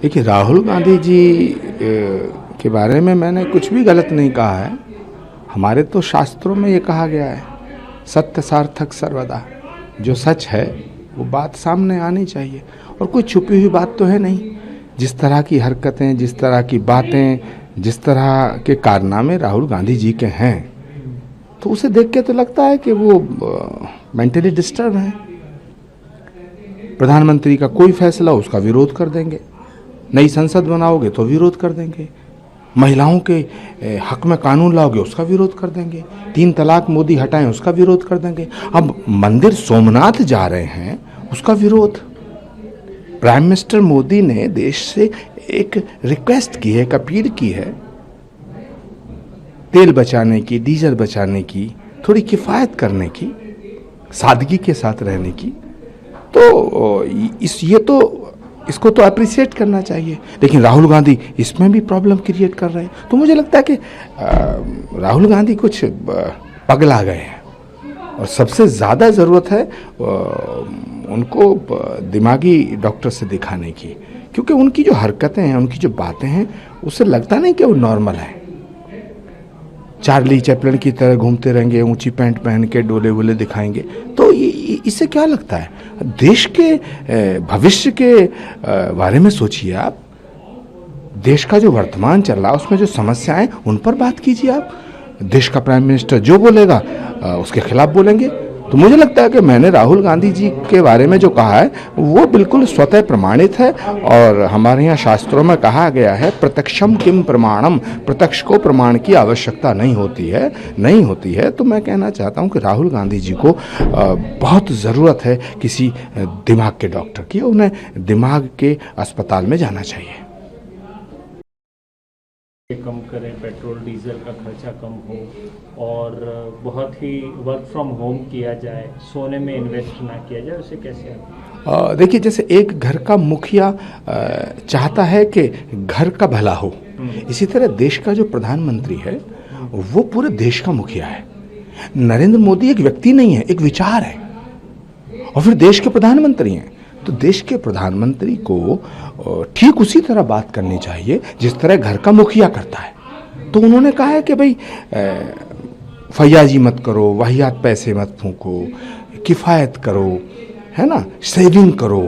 देखिए, राहुल गांधी जी के बारे में मैंने कुछ भी गलत नहीं कहा है। हमारे तो शास्त्रों में ये कहा गया है, सत्य सार्थक सर्वदा। जो सच है वो बात सामने आनी चाहिए, और कोई छुपी हुई बात तो है नहीं। जिस तरह की हरकतें, जिस तरह की बातें, जिस तरह के कारनामे राहुल गांधी जी के हैं, तो उसे देख के तो लगता है कि वो मेंटली डिस्टर्ब हैं। प्रधानमंत्री का कोई फैसला उसका विरोध कर देंगे, नई संसद बनाओगे तो विरोध कर देंगे, महिलाओं के हक में कानून लाओगे उसका विरोध कर देंगे, 3 तलाक मोदी हटाएं उसका विरोध कर देंगे। अब मंदिर सोमनाथ जा रहे हैं उसका विरोध। प्राइम मिनिस्टर मोदी ने देश से एक रिक्वेस्ट की है, एक अपील की है, तेल बचाने की, डीजल बचाने की, थोड़ी किफ़ायत करने की, सादगी के साथ रहने की। तो इसको तो अप्रिशिएट करना चाहिए। लेकिन राहुल गांधी इसमें भी प्रॉब्लम क्रिएट कर रहे हैं। तो मुझे लगता है कि राहुल गांधी कुछ पगला गए हैं, और सबसे ज़्यादा ज़रूरत है उनको दिमागी डॉक्टर से दिखाने की, क्योंकि उनकी जो हरकतें हैं, उनकी जो बातें हैं, उससे लगता नहीं कि वो नॉर्मल है। चार्ली चैपलिन की तरह घूमते रहेंगे, ऊंची पैंट पहन के डोले वोले दिखाएंगे, तो इससे क्या लगता है? देश के भविष्य के बारे में सोचिए आप। देश का जो वर्तमान चल रहा है उसमें जो समस्याएं, उन पर बात कीजिए आप। देश का प्राइम मिनिस्टर जो बोलेगा उसके खिलाफ बोलेंगे। तो मुझे लगता है कि मैंने राहुल गांधी जी के बारे में जो कहा है वो बिल्कुल स्वतः प्रमाणित है, और हमारे यहाँ शास्त्रों में कहा गया है, प्रत्यक्षम किम प्रमाणम, प्रत्यक्ष को प्रमाण की आवश्यकता नहीं होती है। तो मैं कहना चाहता हूँ कि राहुल गांधी जी को बहुत ज़रूरत है किसी दिमाग के डॉक्टर की, उन्हें दिमाग के अस्पताल में जाना चाहिए। कम करें, पेट्रोल डीजल का खर्चा कम हो, और बहुत ही वर्क फ्रॉम होम किया जाए, सोने में इन्वेस्ट ना किया जाए, उसे कैसे? देखिए, जैसे एक घर का मुखिया चाहता है कि घर का भला हो, इसी तरह देश का जो प्रधानमंत्री है वो पूरे देश का मुखिया है। नरेंद्र मोदी एक व्यक्ति नहीं है, एक विचार है, और फिर देश के प्रधानमंत्री हैं। तो देश के प्रधानमंत्री को ठीक उसी तरह बात करनी चाहिए जिस तरह घर का मुखिया करता है। तो उन्होंने कहा है कि भाई फैयाजी मत करो, वाहियात पैसे मत फूंको, किफ़ायत करो, है ना, सेविंग करो।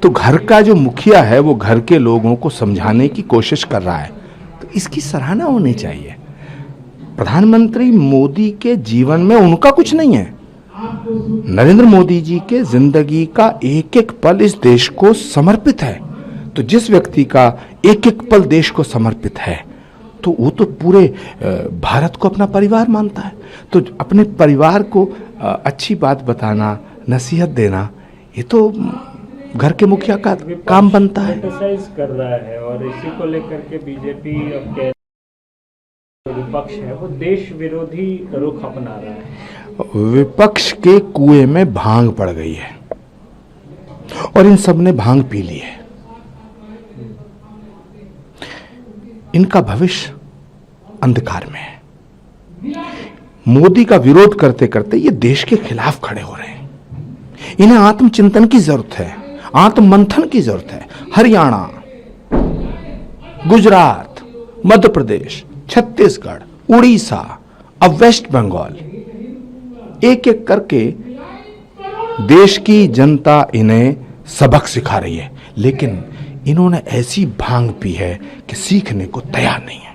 तो घर का जो मुखिया है वो घर के लोगों को समझाने की कोशिश कर रहा है, तो इसकी सराहना होनी चाहिए। प्रधानमंत्री मोदी के जीवन में उनका कुछ नहीं है। नरेंद्र मोदी जी के जिंदगी का एक एक पल इस देश को समर्पित है। तो जिस व्यक्ति का एक एक पल देश को समर्पित है, तो वो तो पूरे भारत को अपना परिवार मानता है। तो अपने परिवार को अच्छी बात बताना, नसीहत देना, ये तो घर के मुखिया का काम बनता है। क्रिटिसाइज कर रहा है, और इसी को लेकर के बीजेपी अब कह विपक्ष है वो देश विरोधी रुख अपना रहा है। विपक्ष के कुएं में भांग पड़ गई है, और इन सब ने भांग पी ली है। इनका भविष्य अंधकार में है। मोदी का विरोध करते करते ये देश के खिलाफ खड़े हो रहे हैं। इन्हें आत्मचिंतन की जरूरत है, आत्ममंथन की जरूरत है। हरियाणा, गुजरात, मध्य प्रदेश, छत्तीसगढ़, उड़ीसा, अब वेस्ट बंगाल, एक एक करके देश की जनता इन्हें सबक सिखा रही है, लेकिन इन्होंने ऐसी भांग पी है कि सीखने को तैयार नहीं है।